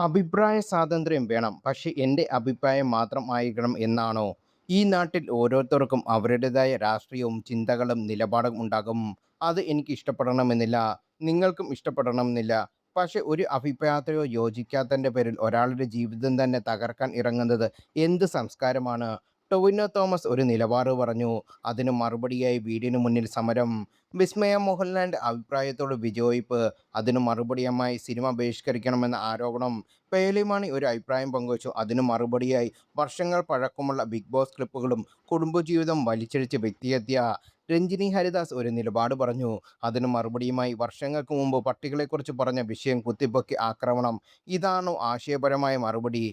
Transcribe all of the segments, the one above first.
അഭിപ്രായ സ്വാതന്ത്ര്യം വേണം. പക്ഷേ എൻ്റെ അഭിപ്രായം മാത്രം ആയിരിക്കണം എന്നാണോ? ഈ നാട്ടിൽ ഓരോരുത്തർക്കും അവരുടേതായ രാഷ്ട്രീയവും ചിന്തകളും നിലപാടും ഉണ്ടാകും. അത് എനിക്ക് ഇഷ്ടപ്പെടണമെന്നില്ല. നിങ്ങൾക്കും ഇഷ്ടപ്പെടണമെന്നില്ല. പക്ഷേ ഒരു അഭിപ്രായത്തോടോ യോജിക്കാത്തതിൻ്റെ പേരിൽ ഒരാളുടെ ജീവിതം തന്നെ തകർക്കാൻ ഇറങ്ങുന്നത് എന്ത് സംസ്കാരമാണ്? ടൊവിനോ തോമസ് ഒരു നിലപാട് പറഞ്ഞു. അതിന് മറുപടിയായി വീടിന് മുന്നിൽ സമരം. വിസ്മയ മോഹൻലാലിൻ്റെ അഭിപ്രായത്തോട് വിയോജിപ്പ്. അതിന് മറുപടിയുമായി സിനിമ ബഹിഷ്കരിക്കണമെന്ന ആരോപണം. പേളിമാണി ഒരു അഭിപ്രായം പങ്കുവച്ചു. അതിനു മറുപടിയായി വർഷങ്ങൾ പഴക്കമുള്ള ബിഗ് ബോസ് ക്ലിപ്പുകളും കുടുംബജീവിതം വലിച്ചിഴച്ച് വ്യക്തിഹത്യ. രഞ്ജിനി ഹരിദാസ് ഒരു നിലപാട് പറഞ്ഞു. അതിനു മറുപടിയുമായി വർഷങ്ങൾക്ക് മുമ്പ് പട്ടികളെക്കുറിച്ച് പറഞ്ഞ വിഷയം കുത്തിപ്പൊക്കി ആക്രമണം. ഇതാണോ ആശയപരമായ മറുപടി?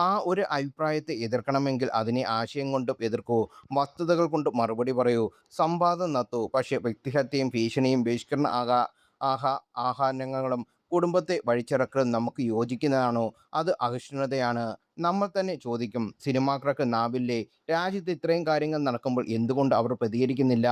ആ ഒരു അഭിപ്രായത്തെ എതിർക്കണമെങ്കിൽ അതിനെ ആശയം കൊണ്ടും എതിർക്കൂ, വസ്തുതകൾ കൊണ്ട് മറുപടി പറയൂ, സംവാദം നടത്തൂ. പക്ഷേ വ്യക്തിഹത്യയും ഭീഷണിയും ബഹിഷ്കരണ ആഹ്വാനങ്ങളും കുടുംബത്തെ വഴിച്ചിറക്കലും നമുക്ക് യോജിക്കുന്നതാണോ? അത് അസഹിഷ്ണുതയാണ്. നമ്മൾ തന്നെ ചോദിക്കും, സിനിമാക്കാർക്ക് നാവില്ലേ? രാജ്യത്ത് ഇത്രയും കാര്യങ്ങൾ നടക്കുമ്പോൾ എന്തുകൊണ്ട് അവർ പ്രതികരിക്കുന്നില്ല?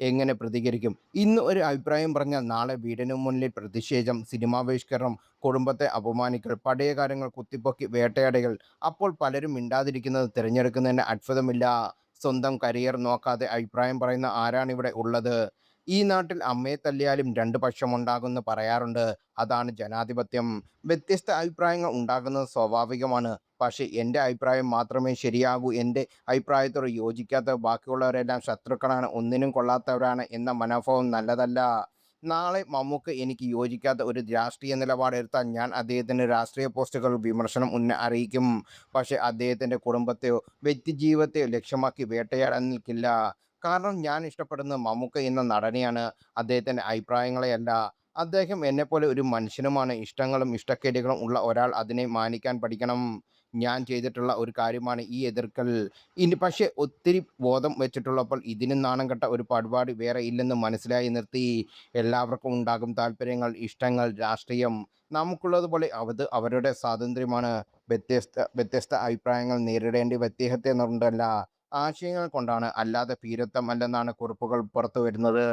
എങ്ങനെ പ്രതികരിക്കും? ഇന്ന് ഒരു അഭിപ്രായം പറഞ്ഞാൽ നാളെ വീടിന് മുന്നിൽ പ്രതിഷേധം, സിനിമാ ബഹിഷ്കരണം, കുടുംബത്തെ അപമാനിക്കൽ, പഴയ കാര്യങ്ങൾ കുത്തിപ്പൊക്കി വേട്ടയാടൽ. അപ്പോൾ പലരും മിണ്ടാതിരിക്കുന്നത് തിരഞ്ഞെടുക്കുന്നതിന് അത്ഭുതമില്ല. സ്വന്തം കരിയർ നോക്കാതെ അഭിപ്രായം പറയുന്ന ആരാണിവിടെ ഉള്ളത്? ഈ നാട്ടിൽ അമ്മയെ തല്ലിയാലും രണ്ട് പക്ഷമുണ്ടാകുമെന്ന് പറയാറുണ്ട്. അതാണ് ജനാധിപത്യം. വ്യത്യസ്ത അഭിപ്രായങ്ങൾ ഉണ്ടാകുന്നത് സ്വാഭാവികമാണ്. പക്ഷേ എൻ്റെ അഭിപ്രായം മാത്രമേ ശരിയാകൂ, എൻ്റെ അഭിപ്രായത്തോട് യോജിക്കാത്ത ബാക്കിയുള്ളവരെല്ലാം ശത്രുക്കളാണ്, ഒന്നിനും കൊള്ളാത്തവരാണ് എന്ന മനോഭാവം നല്ലതല്ല. നാളെ മമ്മൂക്ക എനിക്ക് യോജിക്കാത്ത ഒരു രാഷ്ട്രീയ നിലപാടെടുത്താൽ ഞാൻ അദ്ദേഹത്തിൻ്റെ രാഷ്ട്രീയ പോസ്റ്റുകൾ വിമർശനം അറിയിക്കും. പക്ഷേ അദ്ദേഹത്തിൻ്റെ കുടുംബത്തെയോ വ്യക്തിജീവിതത്തെയോ ലക്ഷ്യമാക്കി വേട്ടയാടാൻ നിൽക്കില്ല. കാരണം ഞാൻ ഇഷ്ടപ്പെടുന്നത് മമ്മൂക്ക എന്ന നടനെയാണ്, അദ്ദേഹത്തിൻ്റെ അഭിപ്രായങ്ങളെയല്ല. അദ്ദേഹം എന്നെപ്പോലെ ഒരു മനുഷ്യനുമാണ്. ഇഷ്ടങ്ങളും ഇഷ്ടക്കേടുകളും ഉള്ള ഒരാൾ അതിനെ മാനിക്കാൻ പഠിക്കണം. ഞാൻ ചെയ്തിട്ടുള്ള ഒരു കാര്യമാണ് ഈ എതിർക്കൽ. ഇനി പക്ഷേ ഒത്തിരി ബോധം വെച്ചിട്ടുള്ളപ്പോൾ ഇതിനും നാണം കെട്ട ഒരു പരിപാടി വേറെ ഇല്ലെന്ന് മനസ്സിലായി നിർത്തി. എല്ലാവർക്കും ഉണ്ടാകും താല്പര്യങ്ങൾ, ഇഷ്ടങ്ങൾ, രാഷ്ട്രീയം. നമുക്കുള്ളതുപോലെ അത് അവരുടെ സ്വാതന്ത്ര്യമാണ്. വ്യത്യസ്ത അഭിപ്രായങ്ങൾ നേരിടേണ്ടി വ്യക്തിഹത്യ കൊണ്ടല്ല, ആശയങ്ങൾ കൊണ്ടാണ്. അല്ലാതെ ഭീരുത്വം അല്ലെന്നാണ് കുറിപ്പുകൾ പുറത്തു വരുന്നത്.